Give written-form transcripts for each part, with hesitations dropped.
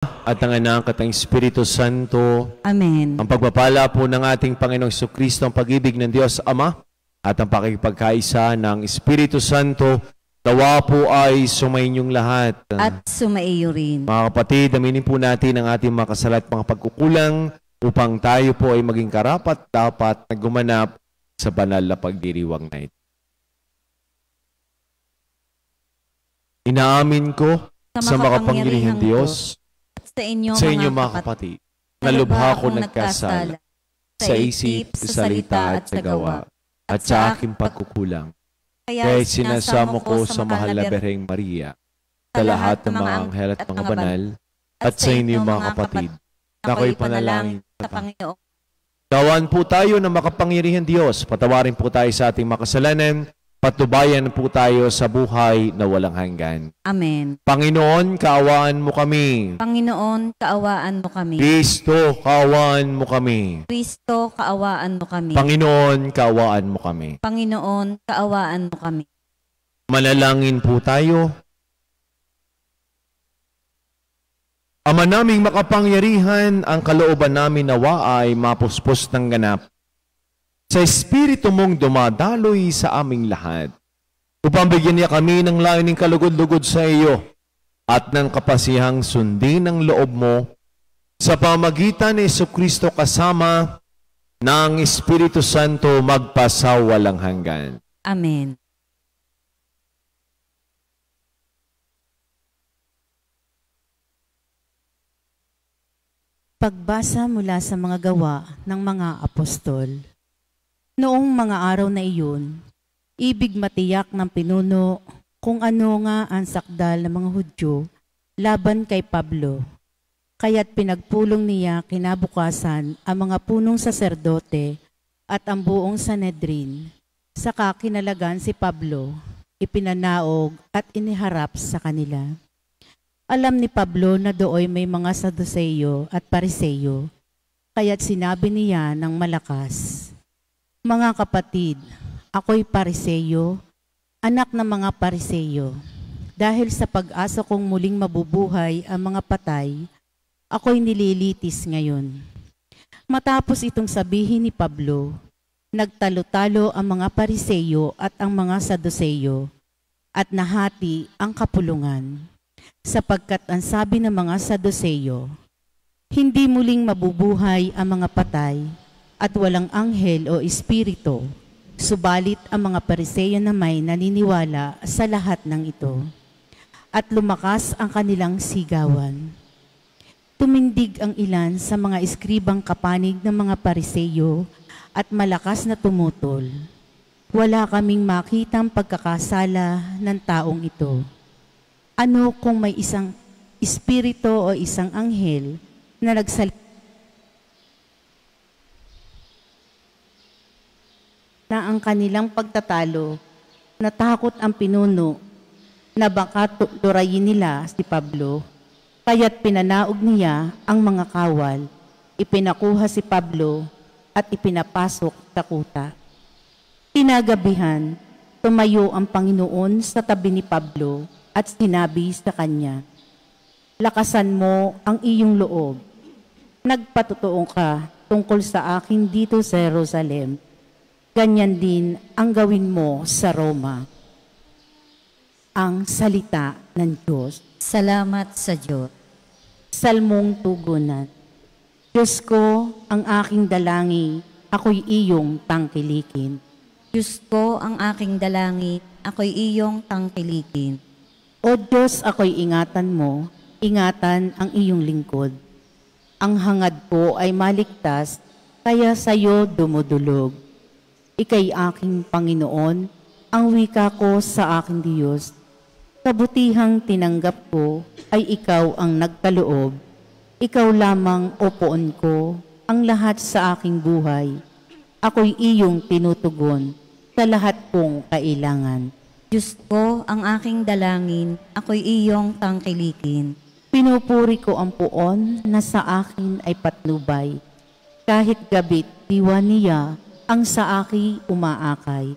at ng Anak at ng Espiritu Santo. Amen. Ang pagpapala po ng ating Panginoong Jesucristo, ang pag-ibig ng Diyos Ama, at ang pakikipagkaisa ng Espiritu Santo, tawa po ay sumainyong lahat. At sumaiyo rin. Mga kapatid, aminin po natin ang ating mga kasala at mga pagkukulang upang tayo po ay maging karapat-dapat na gumanap sa banal na pagdiriwang na ito. Inaamin ko sa makapangyarihang Diyos sa inyo mga kapatid, na lubha ko nagkasala sa isip, sa salita at sa gawa, at sa aking pagkukulang. Kaya sinasamo ko sa mahal na Birheng Maria, sa lahat ng mga anghel at mga banal, at sa inyo mga kapatid, na ako'y panalangin sa Panginoon. Gawan po tayo ng makapangyarihang Diyos, patawarin po tayo sa ating makasalanan, patnubayan po tayo sa buhay na walang hanggan. Amen. Panginoon, kaawaan mo kami. Panginoon, kaawaan mo kami. Kristo, kaawaan mo kami. Kristo, kaawaan mo kami. Panginoon, kaawaan mo kami. Panginoon, kaawaan mo kami. Manalangin po tayo. Ama naming makapangyarihan, ang kalooban namin nawa ay mapuspos ng ganap sa Espiritu mong dumadaloy sa aming lahat, upang bigyan niya kami ng layuning kalugod-lugod sa iyo at ng kapasihang sundin ng loob mo sa pamagitan ni Jesucristo kasama ng Espiritu Santo magpasawalang hanggan. Amen. Pagbasa mula sa mga gawa ng mga apostol. Noong mga araw na iyon, ibig matiyak ng pinuno kung ano nga ang sakdal ng mga Hudyo laban kay Pablo. Kaya't pinagpulong niya kinabukasan ang mga punong saserdote at ang buong Sanhedrin. Saka kinalagan si Pablo, ipinanaog at iniharap sa kanila. Alam ni Pablo na dooy may mga Saduseyo at Pariseyo, kaya't sinabi niya ng malakas, "Mga kapatid, ako'y Pariseyo, anak ng mga Pariseyo. Dahil sa pag-asa kong muling mabubuhay ang mga patay, ako'y nililitis ngayon." Matapos itong sabihin ni Pablo, nagtalo-talo ang mga Pariseyo at ang mga Saduseyo, at nahati ang kapulungan. Sapagkat ang sabi ng mga Saduseyo, hindi muling mabubuhay ang mga patay, at walang anghel o espiritu, subalit ang mga Pariseyo na may naniniwala sa lahat ng ito. At lumakas ang kanilang sigawan. Tumindig ang ilan sa mga eskribang kapanig ng mga Pariseyo at malakas na tumutol. Wala kaming makitang pagkakasala ng taong ito. Ano kung may isang espiritu o isang anghel na nagsalita na ang kanilang pagtatalo, natakot ang pinuno na baka turayin nila si Pablo, kaya't pinanaog niya ang mga kawal, ipinakuha si Pablo at ipinapasok sa kuta. Kinagabihan, tumayo ang Panginoon sa tabi ni Pablo at sinabi sa kanya, "Lakasan mo ang iyong loob. Nagpatotoo ka tungkol sa akin dito sa Jerusalem. Ganyan din ang gawin mo sa Roma." Ang salita ng Diyos. Salamat sa Diyos. Salmong tugunan. Diyos ko, ang aking dalangin, ako'y iyong tangkilikin. Diyos ko, ang aking dalangin, ako'y iyong tangkilikin. O Diyos, ako'y ingatan mo, ingatan ang iyong lingkod. Ang hangad ko ay maligtas, kaya sa'yo dumudulog. Ika'y aking Panginoon, ang wika ko sa aking Diyos. Kabutihang tinanggap ko ay ikaw ang nagkaloob. Ikaw lamang o poon ko, ang lahat sa aking buhay. Ako'y iyong tinutugon sa lahat kong kailangan. Diyos ko, ang aking dalangin, ako'y iyong tangkilikin. Pinupuri ko ang puon na sa akin ay patnubay. Kahit gabit, diwa niya ang sa akin umaakay.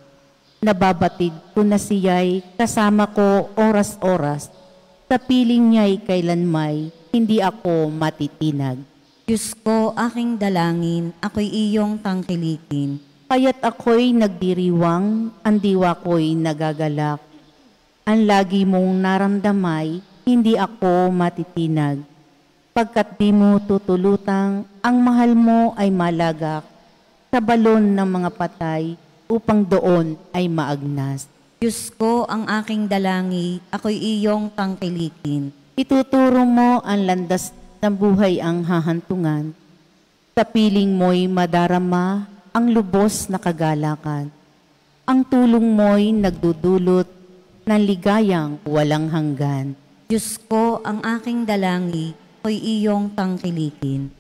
Nababatid ko na siya'y kasama ko oras-oras. Sa piling niya'y kailanmay hindi ako matitinag. Diyos ko, aking dalangin, ako'y iyong tangkilikin. Kaya't ako'y nagdiriwang, ang diwa ko'y nagagalak. Ang lagi mong naramdamay, hindi ako matitinag. Pagkat di mo tutulutang, ang mahal mo ay malagak sa balon ng mga patay upang doon ay maagnas. Diyos ko, ang aking dalangin, ako'y iyong tangkilikin. Ituturo mo ang landas ng buhay ang hahantungan. Sa piling mo'y madarama ang lubos na kagalakan. Ang tulong mo'y nagdudulot ng ligayang walang hanggan. Diyos ko, ang aking dalangin, ako'y iyong tangkilikin.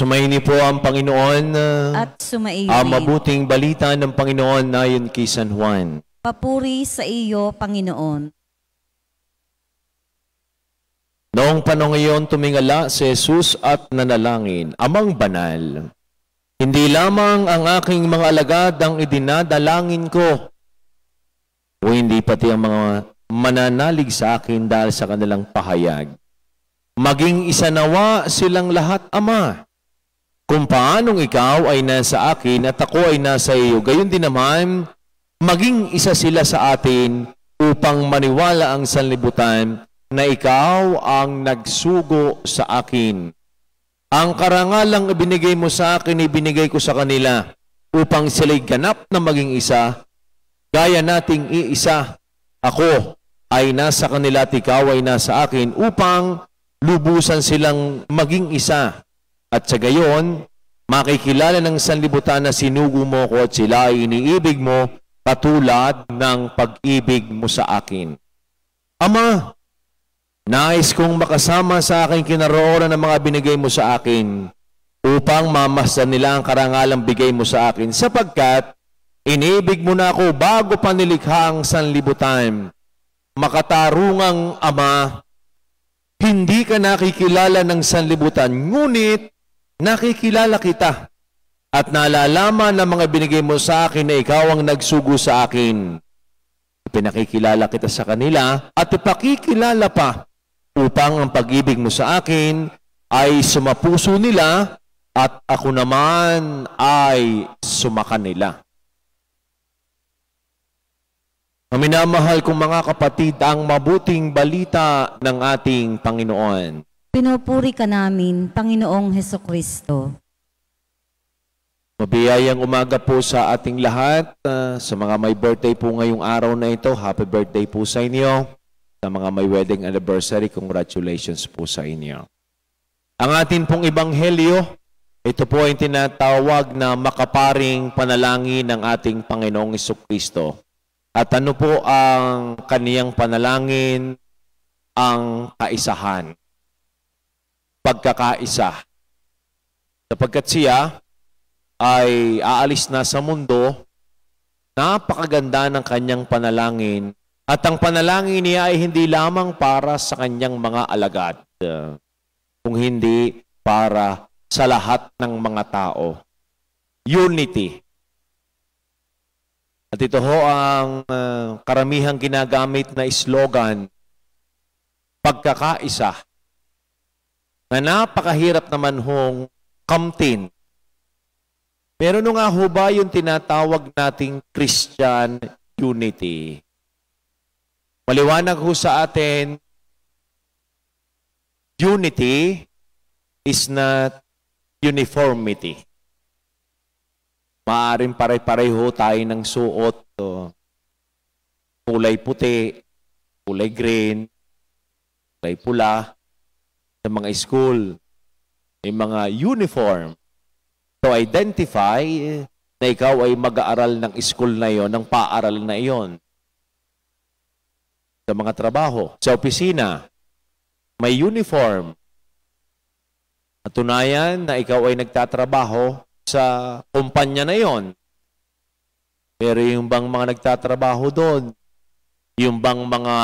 Sumaini po ang Panginoon At sumaiyo ang rin. mabuting balita ng Panginoon ayon kay San Juan. Papuri sa iyo, Panginoon. Noong panahon ngayon tumingala si Jesus at nanalangin, Amang banal, hindi lamang ang aking mga alagad ang idinadalangin ko, o hindi pati ang mga mananalig sa akin dahil sa kanilang pahayag. Maging isa nawa silang lahat, Ama. Kung paanong ikaw ay nasa akin at ako ay nasa iyo, gayon din naman, maging isa sila sa atin upang maniwala ang sanlibutan na ikaw ang nagsugo sa akin. Ang karangalang ibinigay mo sa akin, ibinigay ko sa kanila upang sila'y ganap na maging isa, gaya nating iisa. Ako ay nasa kanila at ikaw ay nasa akin upang lubusan silang maging isa. At sa gayon, makikilala ng sanlibutan na sinugo mo ko at sila ay iniibig mo katulad ng pag-ibig mo sa akin. Ama, nais kong makasama sa aking kinaroonan ng mga binigay mo sa akin upang mamasdan nila ang karangalang bigay mo sa akin sapagkat inibig mo na ako bago pa nilikha ang sanlibutan. Makatarungang Ama, hindi ka nakikilala ng sanlibutan, ngunit nakikilala kita at nalalaman ng mga binigay mo sa akin na ikaw ang nagsugo sa akin. Pinakikilala kita sa kanila at ipakikilala pa upang ang pag-ibig mo sa akin ay sumapuso nila at ako naman ay sumakanila. Ang minamahal kong mga kapatid, ang mabuting balita ng ating Panginoon. Pinupuri ka namin, Panginoong Hesukristo. Mabiyayang umaga po sa ating lahat. Sa mga may birthday po ngayong araw na ito, happy birthday po sa inyo. Sa mga may wedding anniversary, congratulations po sa inyo. Ang atin pong ebanghelyo, ito po ay tinatawag na makaparing panalangin ng ating Panginoong Hesukristo. At ano po ang kaniyang panalangin? Ang kaisahan. Pagkakaisa. Sapagkat siya ay aalis na sa mundo, napakaganda ng kanyang panalangin. At ang panalangin niya ay hindi lamang para sa kanyang mga alagad, kung hindi para sa lahat ng mga tao. Unity. At ito ho ang karamihang ginagamit na slogan, pagkakaisa, na napakahirap naman hong kamtin. Pero no nga ho ba yung tinatawag nating Christian unity? Maliwanag ho sa atin, unity is not uniformity. Maaaring pare-pareho tayo ng suot. Kulay puti, kulay green, kulay pula. Sa mga school, may mga uniform to identify na ikaw ay mag-aaral ng school na iyon, ng paaralan na iyon. Sa mga trabaho, sa opisina, may uniform. At tunayan na ikaw ay nagtatrabaho sa kumpanya na iyon. Pero yung bang mga nagtatrabaho doon, yung bang mga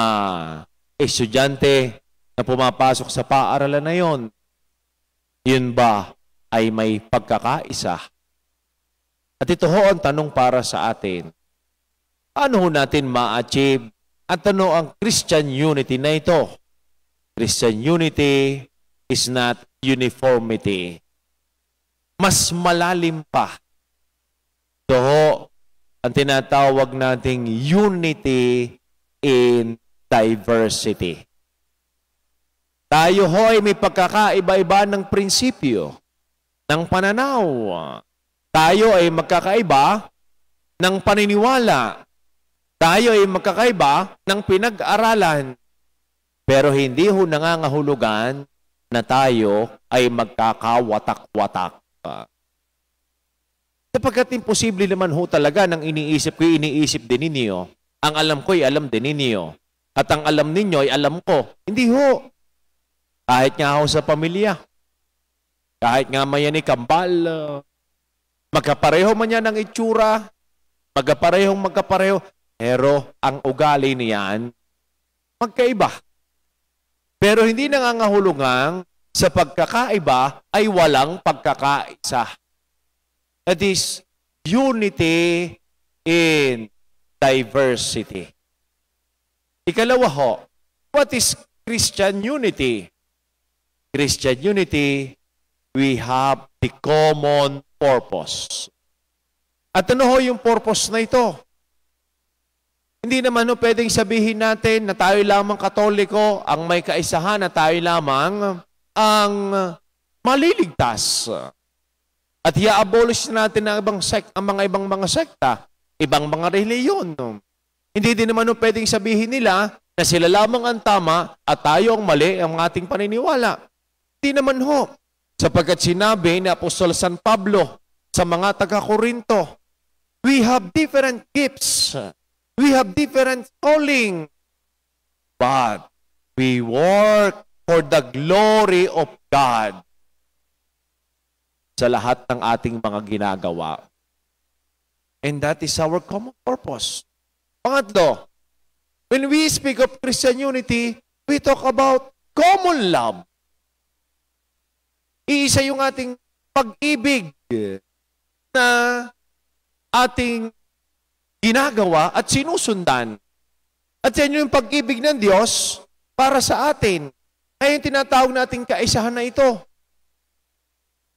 estudyante na pumapasok sa paaralan na iyon, yun ba ay may pagkakaisa? At ito ho ang tanong para sa atin. Paano ho natin ma-achieve at ano ang Christian unity na ito? Christian unity is not uniformity. Mas malalim pa. Ito ho ang tinatawag nating unity in diversity. Tayo ho ay may pagkakaiba-iba ng prinsipyo, ng pananaw. Tayo ay magkakaiba ng paniniwala. Tayo ay magkakaiba ng pinag-aralan. Pero hindi ho nangangahulugan na tayo ay magkakawatak-watak. Sapagkat imposible naman ho talaga ng iniisip ko, iniisip din ninyo. Ang alam ko ay alam din ninyo. At ang alam ninyo ay alam ko. Hindi ho. Kahit nga ho sa pamilya. Kahit nga mayan ni kambal. Magkapareho man yan ng itsura. Magkapareho. Pero ang ugali niyan, magkaiba. Pero hindi nangangahulugang sa pagkakaiba ay walang pagkakaisa. That is unity in diversity. Ikalawa ho, what is Christian unity? Christian unity, we have the common purpose. At ano ho yung purpose na ito? Hindi naman ho pwedeng sabihin natin na tayo lamang Katoliko ang may kaisahan na tayo lamang ang maliligtas. At i-abolish natin ang mga ibang mga sekta, ibang mga reliyon. Hindi din naman ho pwedeng sabihin nila na sila lamang ang tama at tayo ang mali ang ating paniniwala. Hindi naman ho. Sapagkat sinabi ni Apostol San Pablo sa mga taga-Korinto, we have different gifts. We have different calling. But we work for the glory of God sa lahat ng ating mga ginagawa. And that is our common purpose. Pangatlo, when we speak of Christian unity, we talk about common love. Iisa yung ating pag-ibig na ating ginagawa at sinusundan. At yan yung pag-ibig ng Diyos para sa atin. Ay yung tinatawag nating kaisahan na ito.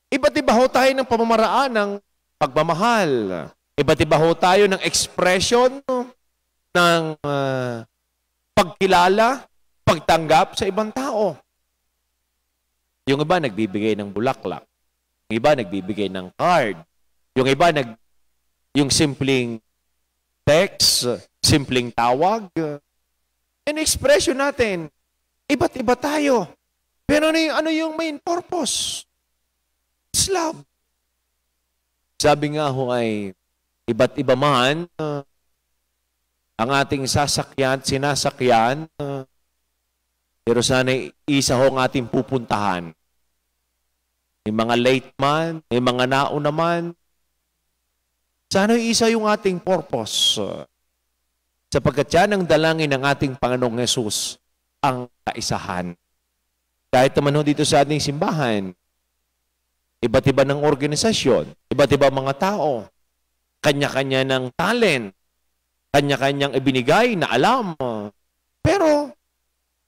Iba't iba ho tayo ng pamamaraan ng pagmamahal. Iba't iba ho tayo ng expression ng pagkilala, pagtanggap sa ibang tao. Yung iba nagbibigay ng bulaklak. Yung iba nagbibigay ng card. Yung iba yung simpleng text, simpleng tawag. Yung expression natin, iba't iba tayo. Pero ano yung main purpose? It's love. Sabi nga ho ay, iba't iba man ang ating sasakyan, sinasakyan, pero sana isa ho ang ating pupuntahan. May mga late man, may mga nauna man. Sana isa yung ating purpose. Sapagkat yan ang dalangin ng ating Panginoong Yesus, ang kaisahan. Kahit naman ho dito sa ating simbahan, iba't iba ng organisasyon, iba't iba mga tao, kanya-kanya ng talent, kanya-kanyang ibinigay na alam. Pero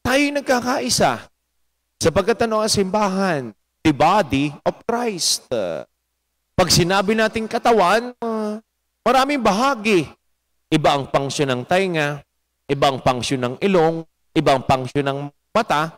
tayo nagkakaisa. Sapagkat ano ang simbahan? The body of Christ. Pag sinabi nating katawan, maraming bahagi. Iba ang function ng tainga, iba ang function ng ilong, iba ang function ng mata,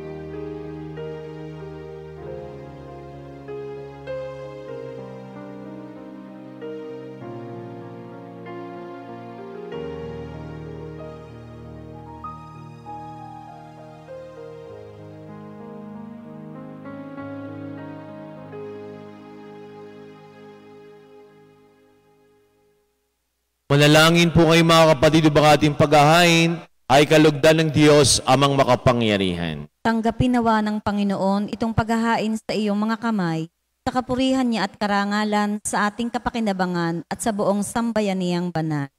Manalangin po kayo mga kapatid, upang ating paghahain ay kalugdan ng Diyos amang makapangyarihan. Tanggapin nawa ng Panginoon itong paghahain sa iyong mga kamay, sa kapurihan niya at karangalan, sa ating kapakinabangan at sa buong sambayan niyang banal.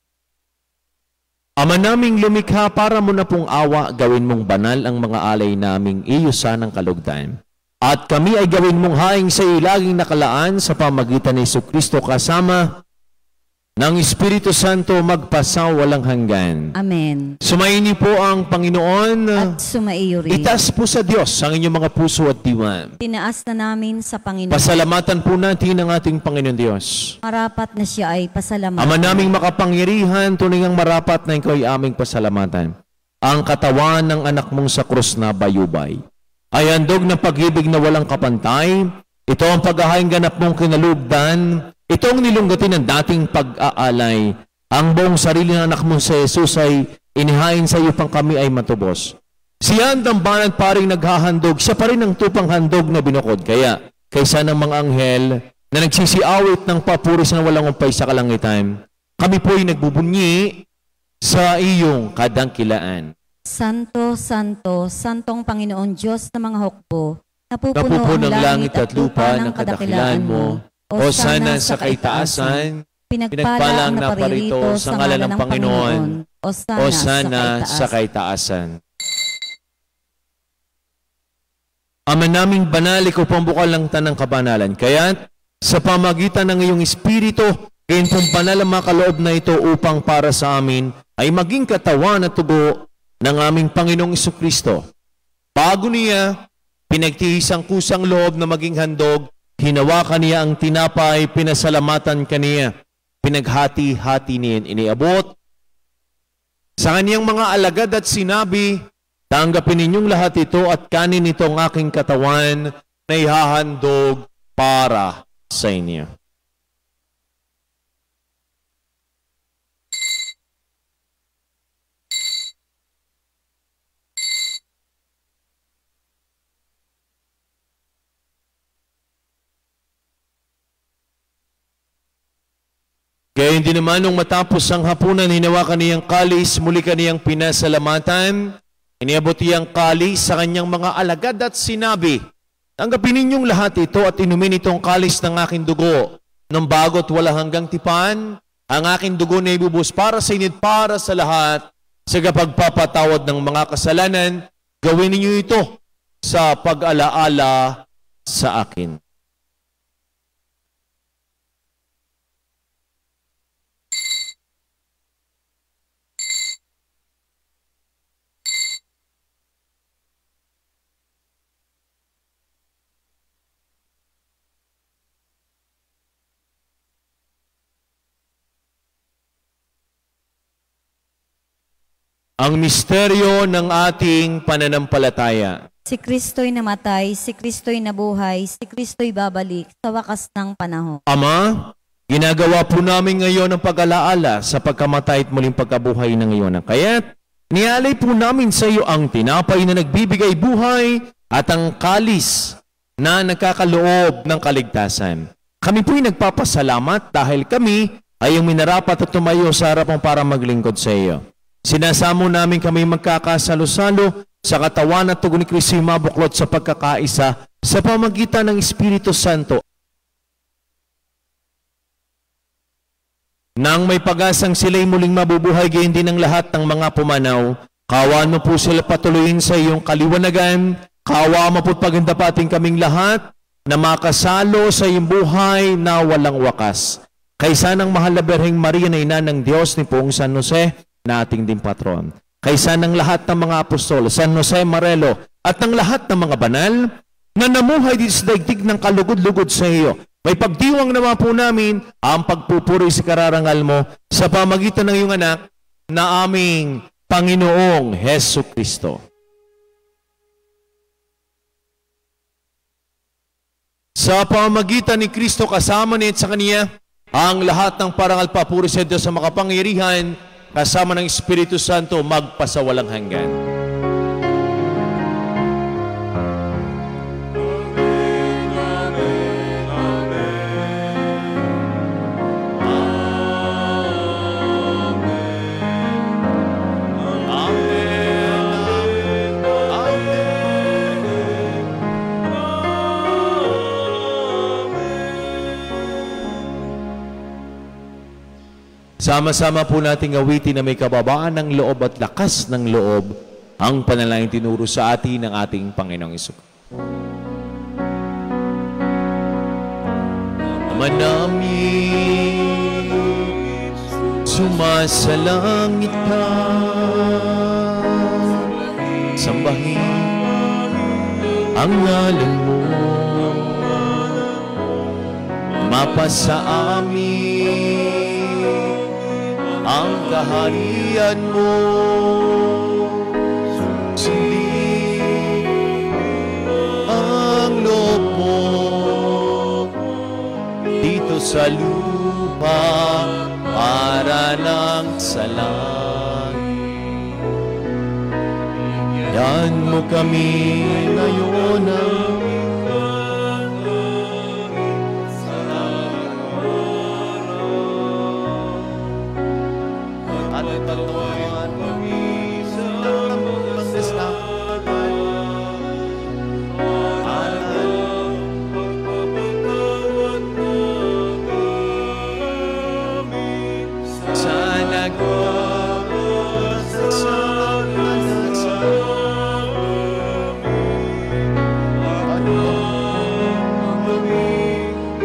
Ama naming lumikha, para mo na pong awa, gawin mong banal ang mga alay naming iyusan ng kalugdan. At kami ay gawin mong haing sa iyo laging nakalaan sa pamagitan ni Jesucristo kasama ng Espiritu Santo magpasawalang hanggan. Amen. Sumaini po ang Panginoon. At sumaiyo rin. Itaas po sa Diyos ang inyong mga puso at diwa. Tinaas na namin sa Panginoon. Pasalamatan po natin ang ating Panginoon Diyos. Marapat na siya ay pasalamatan. Ama naming makapangyarihan, tunay ang marapat na ikaw ay aming pasalamatan. Ang katawan ng anak mong sa krus na bayubay ay handog ng pag-ibig na walang kapantay. Ito ang paghahaing ganap mong kinalugdan. Ito ang nilunggatin ng dating pag-aalay. Ang buong sarili ng anak mong sa Jesus ay inihain sa iyo pang kami ay matubos. Siya ang dambanan paring naghahandog, siya pa rin ang tupang handog na binukod. Kaya, kaysa ng mga anghel na nagsisiawit ng papuris na walang umpay sa kalangitan, kami po ay nagbubunyi sa iyong kadangkilaan. Santo, Santo, Santong Panginoon Diyos ng mga hukbo, napupuno ng langit at lupa ng kadakilaan mo. Hosana sa kaitaasan, pinagpalang na parito sa ngalan ng Panginoon. Hosana sa kaitaasan. Ama naming banal, ikaw pambukal ng tanang kabanalan. Kaya sa pamagitan ng iyong Espiritu, gayon pong banal ang mga kaloob na ito upang para sa amin ay maging katawan at tugo ng aming Panginoong Jesucristo. Bago niya, pinagtihisang kusang loob na maging handog, hinawakan niya ang tinapay, pinasalamatan kaniya, pinaghati-hati niya, iniabot sa kaniyang mga alagad at sinabi, tanggapin ninyong lahat ito at kanin ito ang aking katawan na ihahandog para sa inyo. Kaya hindi naman nung matapos ang hapunan, hinawakan niyang kalis, muli kaniyang pinasalamatan, iniabot niyang kalis sa kanyang mga alagad at sinabi, tanggapin ninyong lahat ito at inumin itong kalis ng aking dugo, ng bago't wala hanggang tipan, ang aking dugo na ibubus para sa inyo para sa lahat, sa kapagpapatawad ng mga kasalanan, gawin ninyo ito sa pag-alaala sa akin. Ang misteryo ng ating pananampalataya. Si Kristo'y namatay, si Kristo'y nabuhay, si Kristo'y babalik sa wakas ng panahon. Ama, ginagawa po namin ngayon ang pag-alaala sa pagkamatay at muling pagkabuhay ng iyon. Kaya't nialay po namin sa iyo ang tinapay na nagbibigay buhay at ang kalis na nagkakaloob ng kaligtasan. Kami po'y nagpapasalamat dahil kami ay yung minarapat at tumayo sa harapan para maglingkod sa iyo. Sinasamo namin kami magkakasalo-salo sa katawan at tugon ni Kristo mabuklod sa pagkakaisa sa pamagitan ng Espiritu Santo. Nang may pag-asang sila'y muling mabubuhay, gayon din ang lahat ng mga pumanaw, kaawaan mo po sila patuloyin sa iyong kaliwanagan, kaawaan mo po't pagandapating kaming lahat na makasalo sa iyong buhay na walang wakas. Kaysa ng mahal na Birheng Maria na ina ng Diyos ni Poong San Jose, na ating din patron. Kaysa ng lahat ng mga apostol, San Jose Marelo, at ng lahat ng mga banal na namuhay dito sa daigdig ng kalugod-lugod sa iyo. May pagdiwang naman po namin ang pagpupuri sa kararangal mo sa pamagitan ng iyong anak na aming Panginoong Hesu Kristo. Sa pamagitan ni Kristo kasama niya at sa Kaniya, ang lahat ng parangal papuri sa Diyos sa makapangyarihan, kasama ng Espiritu Santo, magpasawalang hanggan. Sama-sama po nating awitin na may kababaan ng loob at lakas ng loob ang panalangin tinuro sa atin ng ating Panginoong Hesus. Ama namin, sumasalangit ka, sambahin ang ngalan mo, mapasa amin ang kaharian mo, sundin ang loob mo dito sa lupa para ng sa langit. Yan mo kami ngayon ang at patuan kami sa pagdasal sa nagawa sa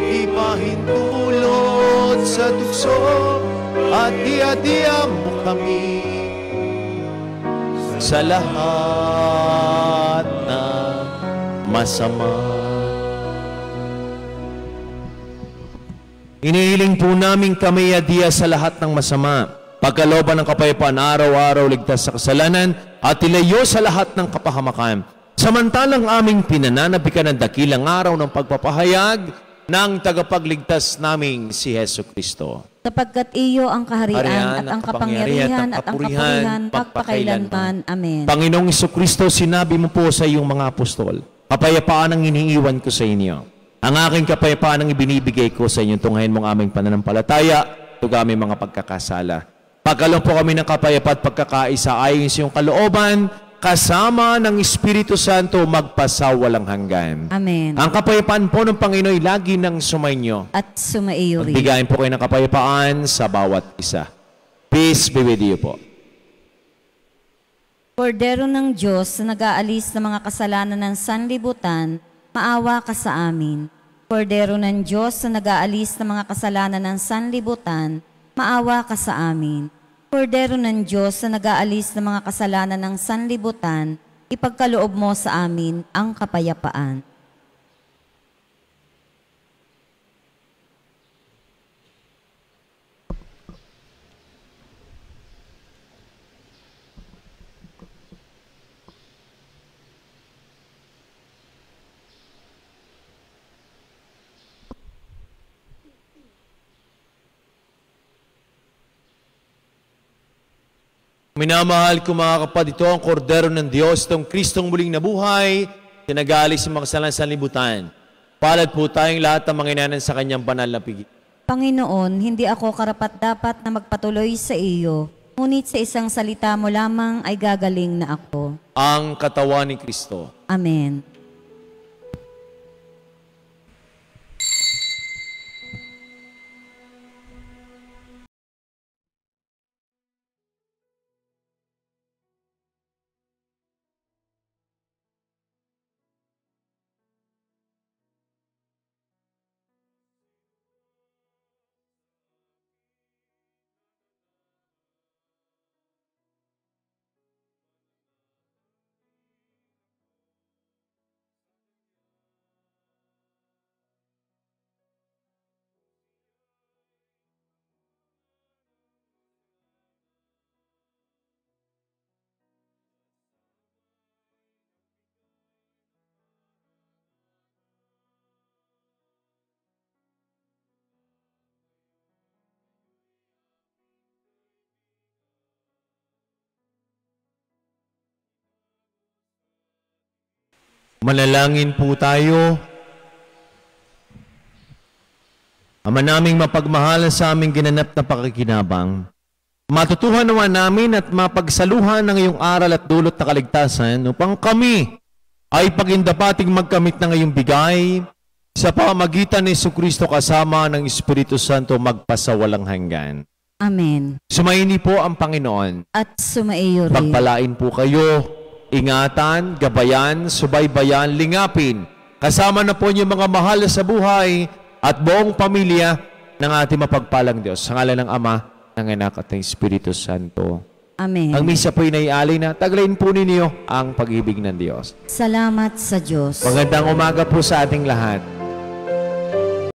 ipahintulot sa tukso at diya-diya mo kami sa lahat na masama. Inihiling po namin kami adiya sa lahat ng masama, pagkalooban ng kapayapaan araw-araw, ligtas sa kasalanan at ilayo sa lahat ng kapahamakan. Samantalang aming pinananabikan ng dakilang araw ng pagpapahayag ng tagapagligtas naming si Jesucristo. Sapagkat iyo ang kaharian at ang kapangyarihan at ang kapurihan pagpakailanman. Amen. Panginoong Jesucristo, sinabi mo po sa iyong mga apostol, kapayapaan ang iniiwan ko sa inyo. Ang aking kapayapaan ang ibinibigay ko sa inyo, tunghayin mong aming pananampalataya, tuga aming mga pagkakasala. Pagkaloob po kami ng kapayapaan at pagkakaisa ayon sa iyong kalooban, kasama ng Espiritu Santo magpasawalang hanggan. Amen. Ang kapayapaan po ng Panginoon ay lagi nang sumainyo. At sumaiyo rin. Magbigayin po kayo ng kapayapaan sa bawat isa. Peace be with you po. Kordero ng Diyos na nag-aalis ng mga kasalanan ng sanlibutan, maawa ka sa amin. Kordero ng Diyos na nag-aalis ng mga kasalanan ng sanlibutan, maawa ka sa amin. Kordero ng Diyos na nag-aalis ng mga kasalanan ng sanlibutan, ipagkaloob mo sa amin ang kapayapaan. Minamahal ko mga kapatid, ito ang kordero ng Diyos, itong Kristong muling nabuhay, tinag-aalis ng mga kasalanan sa sanlibutan. Palad po tayong lahat ng mga inanan sa kanyang banal na piging. Panginoon, hindi ako karapat-dapat na magpatuloy sa iyo, ngunit sa isang salita mo lamang ay gagaling na ako. Ang katawan ni Kristo. Amen. Manalangin po tayo. Ama naming mapagmahalan sa aming ginanap na pakikinabang, matutuhan naman namin at mapagsaluhan ng iyong aral at dulot na kaligtasan upang kami ay pagindapating magkamit ng iyong bigay sa pamagitan ni Jesucristo kasama ng Espiritu Santo magpasawalang hanggan. Amen. Sumaini po ang Panginoon. At sumaiyo rin. Pagpalain po kayo, ingatan, gabayan, subaybayan, lingapin. Kasama na po niyo mga mahal sa buhay at buong pamilya ng ating mapagpalang Diyos. Sa ngalan ng Ama, ng Anak at ng Espiritu Santo. Amen. Ang misa po'y naialay na. Taglayin po ninyo ang pag-ibig ng Diyos. Salamat sa Diyos. Magandang umaga po sa ating lahat.